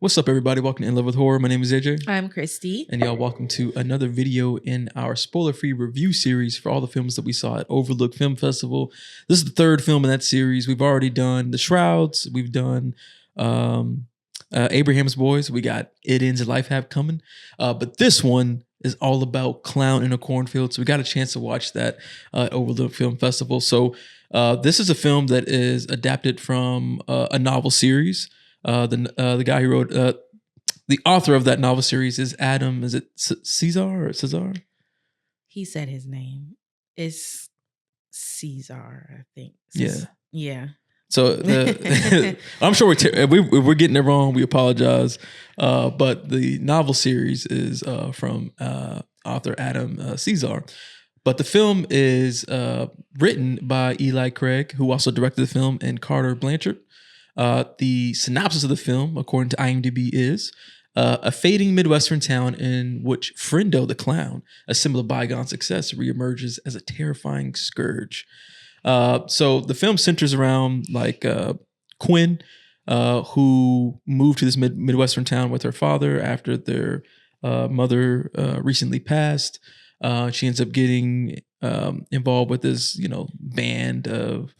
What's up, everybody? Welcome to In Love with Horror. My name is AJ. I'm Christy. And y'all, welcome to another video in our spoiler-free review series for all the films that we saw at Overlook Film Festival. This is the third film in that series. We've already done The Shrouds. We've done Abraham's Boys. We got It Ends and Life Have coming. But this one is all about Clown in a Cornfield. So we got a chance to watch that at Overlook Film Festival. So this is a film that is adapted from a novel series. The guy who wrote the author of that novel series is Adam. Is it Cesar? He said his name is Cesar, I think. Yeah. So I'm sure we're getting it wrong. We apologize. But the novel series is from author Adam Cesar. But the film is written by Eli Craig, who also directed the film, and Carter Blanchard. The synopsis of the film, according to IMDb, is a fading Midwestern town in which Frindo the clown, a symbol of bygone success, reemerges as a terrifying scourge. So the film centers around Quinn, who moved to this Midwestern town with her father after their mother recently passed. She ends up getting involved with this, band of,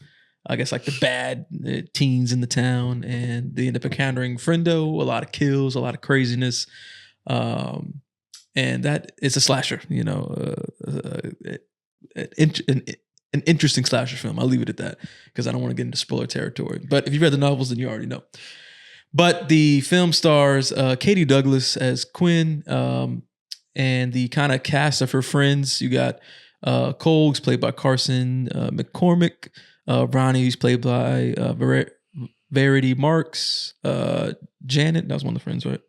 I guess, like the bad teens in the town, and they end up encountering Frindo, a lot of kills, a lot of craziness. And that is a slasher, an interesting slasher film. I'll leave it at that because I don't want to get into spoiler territory. But if you read the novels, then you already know. But the film stars Katie Douglas as Quinn, and the kind of cast of her friends. You got Cole, who's played by Carson McCormick. Ronnie, who's played by Verity Marks. Janet, that was one of the friends, right?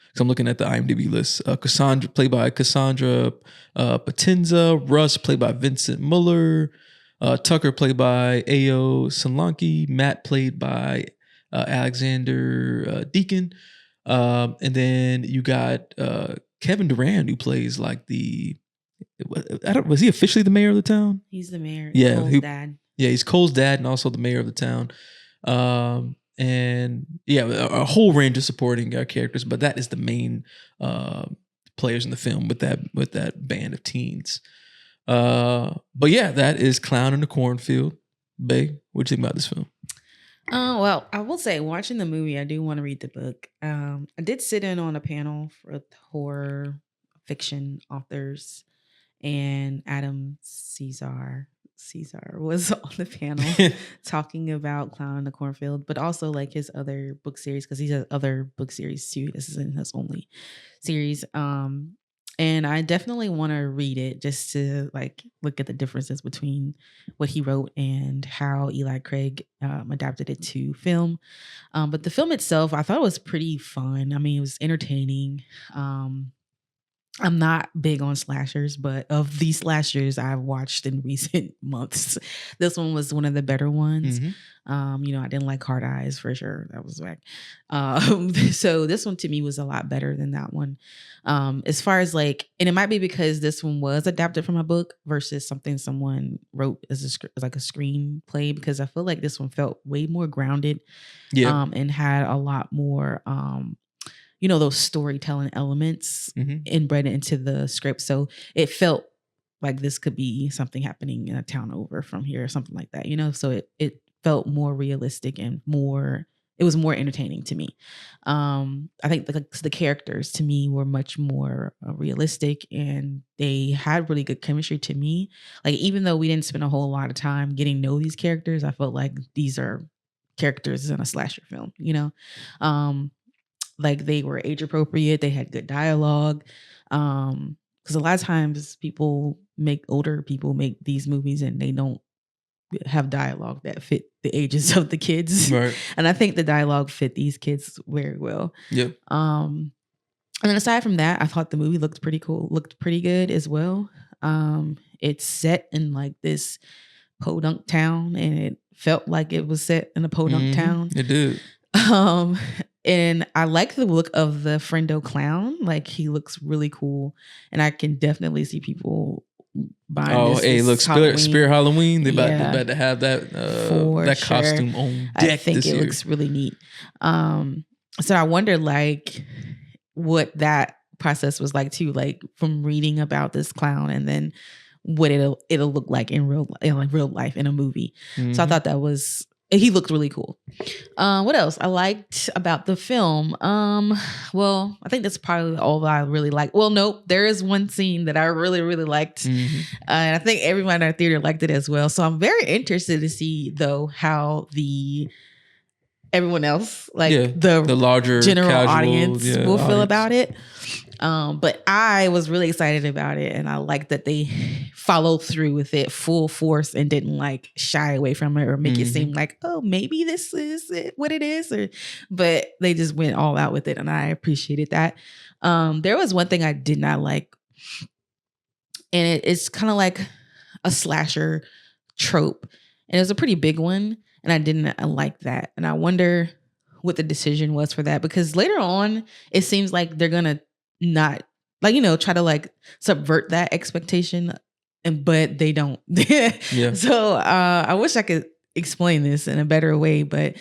Because I'm looking at the IMDb list. Cassandra, played by Cassandra Patenza. Russ, played by Vincent Muller. Tucker, played by Ayo Solanke. Matt, played by Alexander Deacon. And then you got Kevin Durand, who plays like was he officially the mayor of the town? He's the mayor. Yeah. Cole's dad. Yeah, he's Cole's dad and also the mayor of the town. And yeah, a whole range of supporting characters, but that is the main players in the film with that band of teens. But yeah, that is Clown in the Cornfield. Bae, what do you think about this film? Well, I will say, watching the movie, I do want to read the book. I did sit in on a panel for horror fiction authors, and Adam Cesar was on the panel talking about Clown in the Cornfield, but also like his other book series, because he has other book series too. This isn't his only series. And I definitely want to read it just to like look at the differences between what he wrote and how Eli Craig adapted it to film. But the film itself, I thought it was pretty fun. I mean, it was entertaining. I'm not big on slashers, but of these slashers I've watched in recent months, this one was one of the better ones. Mm-hmm. I didn't like Hard Eyes for sure. That was whack. So this one to me was a lot better than that one. As far as and it might be because this one was adapted from a book versus something someone wrote as a screenplay, because I feel like this one felt way more grounded, and had a lot more those storytelling elements inbred into the script. So it felt like this could be something happening in a town over from here or something like that, So it felt more realistic and it was more entertaining to me. I think the characters to me were much more realistic, and they had really good chemistry to me. Like, even though we didn't spend a whole lot of time getting to know these characters, I felt like these are characters in a slasher film, like they were age appropriate. They had good dialogue. Because a lot of times older people make these movies and they don't have dialogue that fit the ages of the kids. Right. And I think the dialogue fit these kids very well. Yeah. And then aside from that, I thought the movie looked pretty cool, looked pretty good as well. It's set in like this podunk town, and it felt like it was set in a podunk town. It did. And I like the look of the Friendo clown. Like, he looks really cool, and I can definitely see people buying this. Look, Spirit Halloween. They about to have that For that sure. costume on deck. I think this it year. looks really neat. So I wonder like what that process was like too, like from reading about this clown and then what it'll look like in real life in a movie. So I thought that was he looked really cool. What else I liked about the film? Well, I think that's probably all that I really like. Well, nope, there is one scene that I really, really liked. And I think everyone in our theater liked it as well. So I'm very interested to see though how everyone else, like the larger general casual, audience will feel audience. about it. But I was really excited about it, and I liked that they followed through with it full force and didn't like shy away from it or make it seem like, oh, maybe this is what it is, but they just went all out with it, and I appreciated that. There was one thing I did not like, and it's kind of like a slasher trope, and it was a pretty big one, and I didn't like that, and I wonder what the decision was for that, because later on it seems like they're gonna not like, try to like subvert that expectation, but they don't. So I wish I could explain this in a better way, but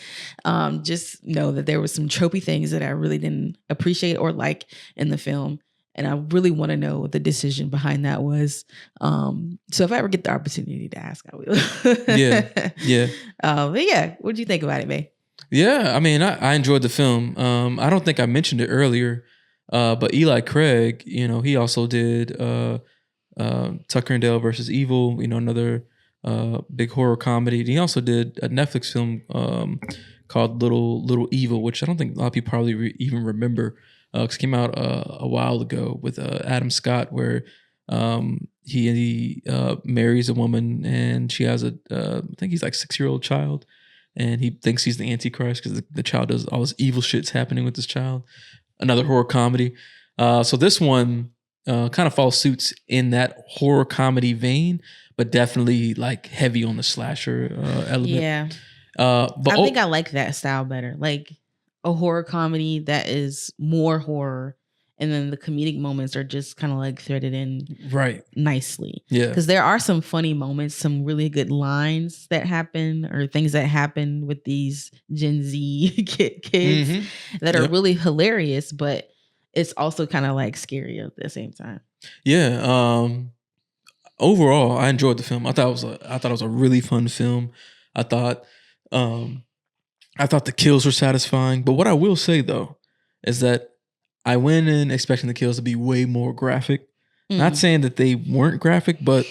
just know that there was some tropey things that I really didn't appreciate or like in the film, and I really want to know what the decision behind that was. So if I ever get the opportunity to ask, I will. But yeah, what do you think about it, May? Yeah, I mean, I enjoyed the film. I don't think I mentioned it earlier, but Eli Craig, he also did Tucker and Dale versus Evil, another big horror comedy. And he also did a Netflix film called Little Evil, which I don't think a lot of people probably even remember, because it came out a while ago with Adam Scott, where he marries a woman and she has I think he's like 6-year-old child. And he thinks he's the Antichrist because the child does all this evil shit's happening with this child. Another horror comedy. So this one kind of follows suits in that horror comedy vein, but definitely like heavy on the slasher element. Yeah. But I think I like that style better. Like a horror comedy that is more horror, and then the comedic moments are just kind of like threaded in nicely. Yeah. Because there are some funny moments, some really good lines that happen or things that happen with these Gen Z kids that are really hilarious, but it's also kind of like scary at the same time. Yeah. Overall, I enjoyed the film. I thought it was a really fun film. I thought the kills were satisfying. But what I will say though is that I went in expecting the kills to be way more graphic. Not saying that they weren't graphic, but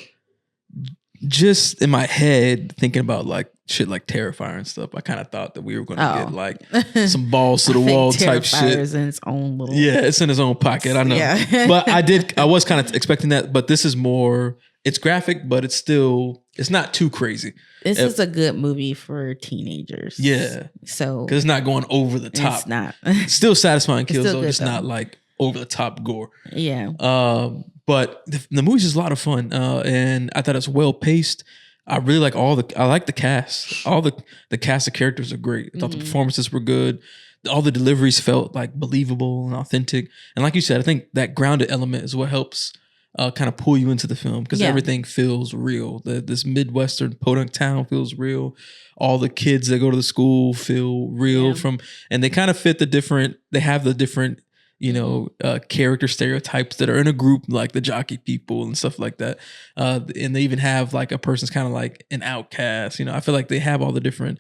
just in my head, thinking about like shit like Terrifier and stuff, I kind of thought that we were going to get like some balls to the wall type shit. Is in its own little... Yeah, it's in its own pocket. I know. Yeah. But I was kind of expecting that. But this is more... It's graphic, but it's not too crazy. This is a good movie for teenagers. Yeah. So... Because it's not going over the top. It's not. Still satisfying kills, though. It's not like over the top gore. Yeah. But the movie's just a lot of fun. And I thought it's well paced. I really like I like the cast. All the cast of characters are great. I thought the performances were good. All the deliveries felt like believable and authentic. And like you said, I think that grounded element is what helps kind of pull you into the film, because everything feels real. This Midwestern podunk town feels real. All the kids that go to the school feel real and they kind of fit they have the different, character stereotypes that are in a group, like the jockey people and stuff like that. And they even have like a person's kind of like an outcast. I feel like they have all the different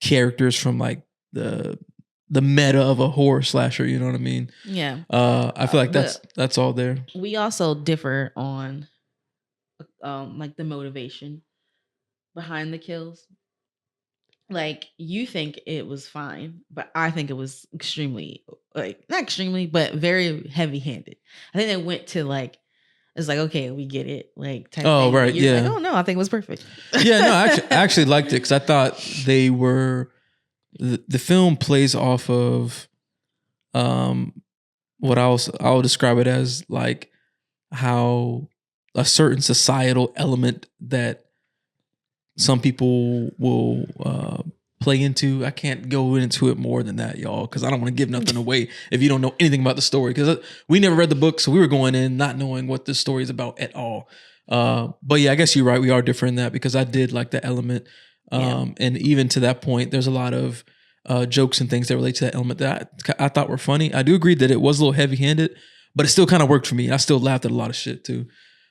characters from like the meta of a horror slasher. You know what I mean? Yeah. I feel like that's all there. We also differ on like the motivation behind the kills. Like, you think it was fine, but I think it was extremely, like, not extremely, but very heavy-handed. I think they went to like, it's like, okay, we get it, like type oh thing. Right, You're like, oh no, I think it was perfect. Yeah, no, I actually liked it because I thought they were the film plays off of what I'll describe it as like how a certain societal element that some people will play into. I can't go into it more than that, y'all, because I don't want to give nothing away if you don't know anything about the story. Because we never read the book, so we were going in not knowing what this story is about at all. But yeah, I guess you're right. We are different in that, because I did like the element. And even to that point, there's a lot of jokes and things that relate to that element that I thought were funny. I do agree that it was a little heavy handed, but it still kind of worked for me. I still laughed at a lot of shit too.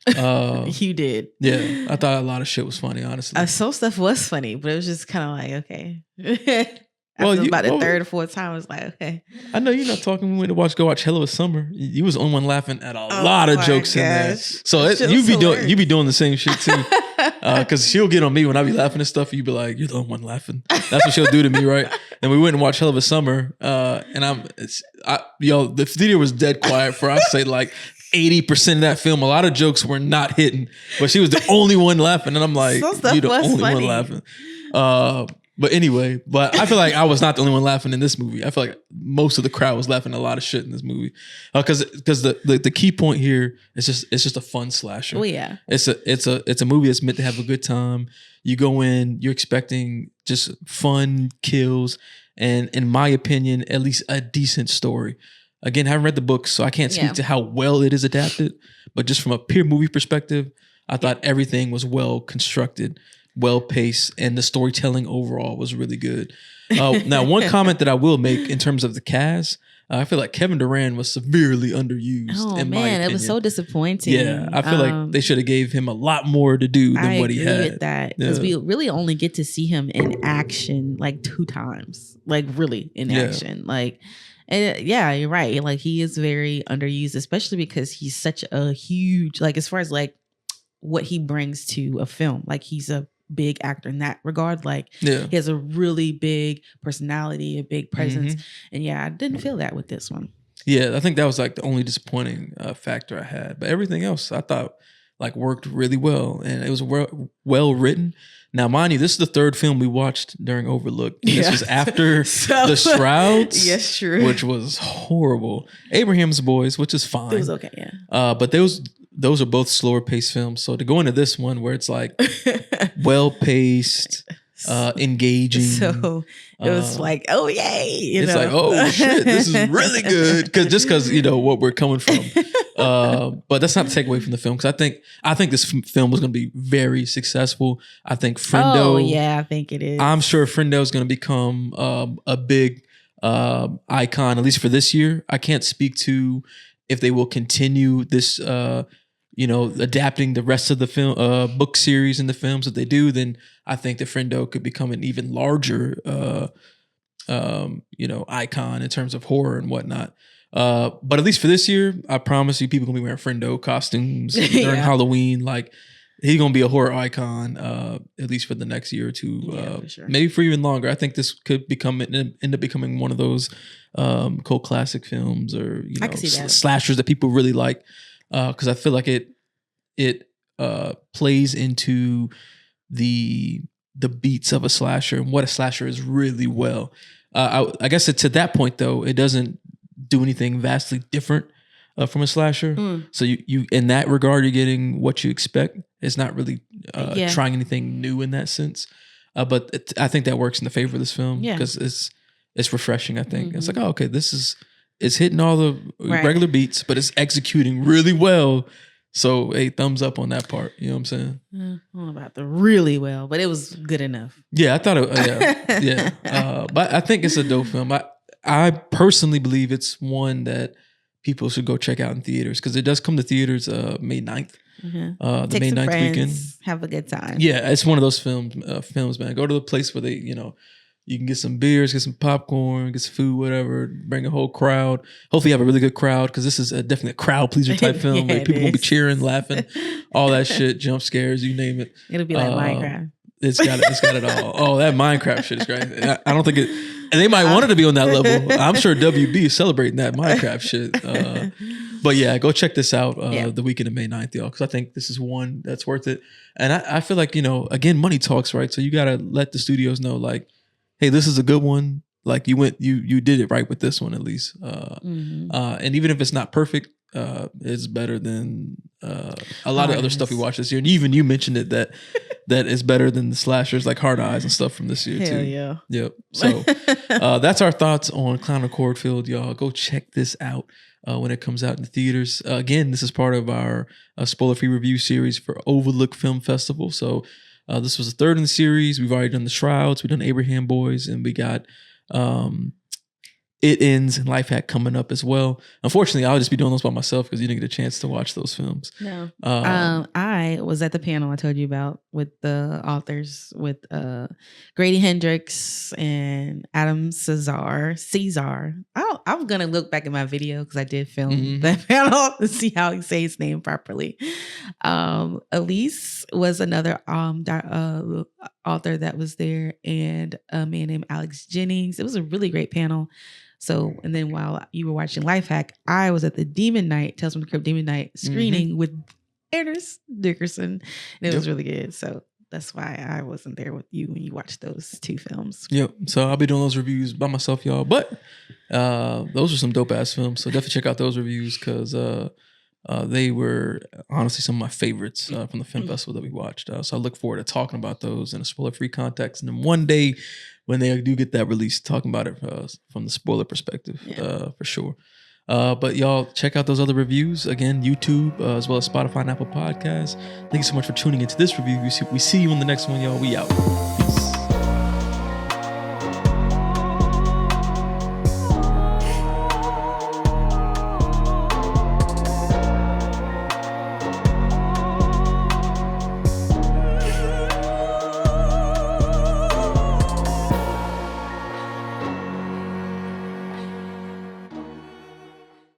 You did. Yeah, I thought a lot of shit was funny, honestly. Some stuff was funny, but it was just kind of like, okay. About the third or fourth time, I was like, okay. I know you're not talking. We went to go watch Hell of a Summer. You was the only one laughing at a lot of jokes in there. So you be doing the same shit too. Because she'll get on me when I be laughing at stuff. You be like, you're the only one laughing. That's what she'll do to me, right? And we went and watched Hell of a Summer. And the theater was dead quiet for, I'd say, like 80% of that film. A lot of jokes were not hitting, but she was the only one laughing. And I'm like, you're the only one laughing. But anyway, I feel like I was not the only one laughing in this movie. I feel like most of the crowd was laughing at a lot of shit in this movie. Because the key point here is it's just a fun slasher. Oh yeah. It's a movie that's meant to have a good time. You go in, you're expecting just fun kills, and in my opinion, at least a decent story. Again, I haven't read the book, so I can't speak to how well it is adapted. But just from a pure movie perspective, I thought everything was well constructed, well paced, and the storytelling overall was really good. Now, one comment that I will make in terms of the cast, I feel like Kevin Durant was severely underused. Oh in my man, opinion. it was so disappointing. Yeah, I feel like they should have gave him a lot more to do than what he had. I agree with that, because we really only get to see him in action like 2 times, like really in action, like. And yeah, you're right. Like, he is very underused, especially because he's such a huge, like, as far as like what he brings to a film, like he's a big actor in that regard. Like, he has a really big personality, a big presence. And yeah, I didn't feel that with this one. Yeah, I think that was like the only disappointing factor I had. But everything else I thought like worked really well, and it was well written. Now, mind you, this is the 3rd film we watched during Overlook. This was after The Shrouds. Yes, true. Which was horrible. Abraham's Boys, which is fine. It was okay, yeah. But those are both slower paced films. So to go into this one where it's like well paced, engaging. So it was like, oh yay! It's like, oh shit, this is really good. Because what we're coming from. But that's not to take away from the film, because I think this film was going to be very successful. I think Friendo. Oh yeah, I think it is. I'm sure Friendo is going to become a big icon, at least for this year. I can't speak to if they will continue this. Adapting the rest of the film book series and the films that they do, then I think the Friendo could become an even larger icon in terms of horror and whatnot. But at least for this year, I promise you, people gonna be wearing Friendo costumes during Halloween. Like, he's gonna be a horror icon, at least for the next year or two, for sure. maybe for even longer. I think this could end up becoming one of those cult classic films, or slashers that people really like. Because I feel like it plays into the beats of a slasher and what a slasher is really well. I guess to that point though, it doesn't do anything vastly different from a slasher. So you in that regard, you're getting what you expect. It's not really trying anything new in that sense. But I think that works in the favor of this film because it's refreshing. I think it's like, oh, okay, it's hitting all the regular beats, but it's executing really well. So, hey, thumbs up on that part. You know what I'm saying? I don't know about the really well, but it was good enough. Yeah, I thought it. Yeah. But I think it's a dope film. I personally believe it's one that people should go check out in theaters, because it does come to theaters May 9th. The May 9th weekend. Have a good time. Yeah, it's one of those films, man. Go to the place where they, you can get some beers, get some popcorn, get some food, whatever. Bring a whole crowd. Hopefully, you have a really good crowd, because this is definitely a crowd pleaser type film. Where people gonna be cheering, laughing, all that shit, jump scares, you name it. It'll be like Minecraft. It's got it all. Oh, that Minecraft shit is great. I don't think it. And they might want it to be on that level. I'm sure WB is celebrating that Minecraft shit. But yeah, go check this out the weekend of May 9th, y'all, because I think this is one that's worth it. And I feel like, again, money talks, right? So you got to let the studios know, like, hey, this is a good one. Like, you did it right with this one, at least. And even if it's not perfect, it's better than a lot of other stuff we watched this year. And even you mentioned it, that is better than the slashers like Hard Eyes and stuff from this year. Hell too. Yeah. Yep. So that's our thoughts on Clown of Cornfield, y'all. Go check this out when it comes out in the theaters. Again, this is part of our spoiler-free review series for Overlook Film Festival. So this was the 3rd in the series. We've already done The Shrouds, we've done Abraham Boys, and we got It Ends and Life Hack coming up as well. Unfortunately, I'll just be doing those by myself because you didn't get a chance to watch those films. No. I was at the panel I told you about with the authors, with Grady Hendrix and Adam Caesar. I'm going to look back at my video because I did film that panel to see how he say his name properly. Elise was another author that was there, and a man named Alex Jennings. It was a really great panel. So, and then while you were watching Life Hack, I was at the Demon Night, Tales from the Crypt Demon Night screening with Anders Dickerson, and it was really good. So that's why I wasn't there with you when you watched those two films. Yep. So I'll be doing those reviews by myself, y'all. But those are some dope ass films. So definitely check out those reviews because they were honestly some of my favorites from the film festival that we watched. So I look forward to talking about those in a spoiler-free context, and then one day when they do get that release, talking about it from the spoiler perspective, for sure. But y'all check out those other reviews. Again, YouTube, as well as Spotify and Apple Podcasts. Thank you so much for tuning into this review. We see you in the next one, y'all. We out. Peace.